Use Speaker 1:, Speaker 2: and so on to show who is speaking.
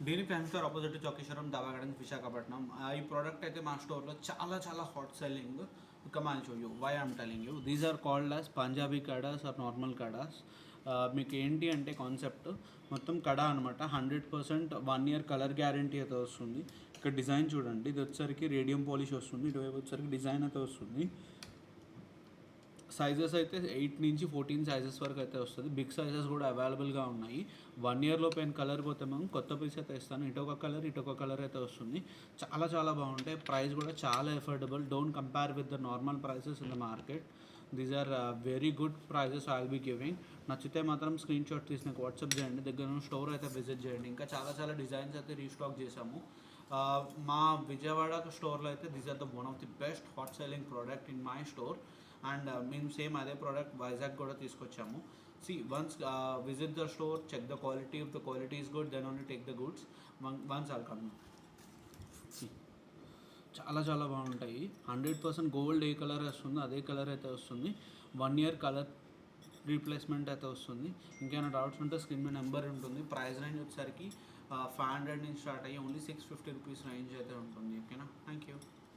Speaker 1: Dairy fan store opposite Chowkeshwaram dhaba garden Visakhapatnam. ఈ product అయితే మా స్టోర్లో చాలా హాట్ సెల్లింగ్. కమాల్ show you why I'm telling you, these are called as Punjabi kadas or normal kadas. మీకు ఏంటి అంటే కాన్సెప్ట్ మొత్తం కడా అనమాట. 100% 1 year కలర్ గ్యారంటీ అయితే వస్తుంది. ఇక్కడ డిజైన్ చూడండి, ఇది వచ్చేసరికి రేడియం పాలిష్ వస్తుంది, ఇటువైపు వచ్చేసరికి డిజైన్ అయితే వస్తుంది. సైజెస్ అయితే 8 నుంచి 14 సైజెస్ వరకు అయితే వస్తుంది. బిగ్ సైజెస్ కూడా అవైలబుల్గా ఉన్నాయి. 1 year లోపైన కలర్ పోతే మనం కొత్త పీస్ అయితే ఇస్తాను. ఇటొక కలర్ అయితే వస్తుంది. చాలా బాగుంటాయి. ప్రైస్ కూడా చాలా affordable. Don't compare with the normal prices in the market. These are very good prices I will be giving. నచ్చితే మాత్రం స్క్రీన్ షాట్ తీసి నాకు వాట్సాప్ చేయండి. దగ్గర స్టోర్ అయితే విజిట్ చేయండి. ఇంకా చాలా డిజైన్స్ అయితే రీస్టాక్ చేసాము. మా విజయవాడ స్టోర్లో అయితే these are the one of the best hot selling product in my store. And మేము సేమ్ అదే ప్రోడక్ట్ వైజాగ్ కూడా తీసుకొచ్చాము. Once visit the store, check the quality. If the quality is good then only take the goods. Once all come. చాలా బాగుంటాయి. 100% gold ఏ colour వస్తుందో అదే colour అయితే వస్తుంది. 1 year కలర్ రీప్లేస్మెంట్ అయితే వస్తుంది. ఇంకేమైనా డౌట్స్ ఉంటే స్క్రీన్ మీద నెంబర్ ఉంటుంది. ప్రైస్ రేంజ్ వచ్చేసరికి 500 నుంచి స్టార్ట్ అయ్యి ఓన్లీ 650 రూపీస్ రేంజ్ అయితే ఉంటుంది. ఓకేనా, థ్యాంక్ యూ.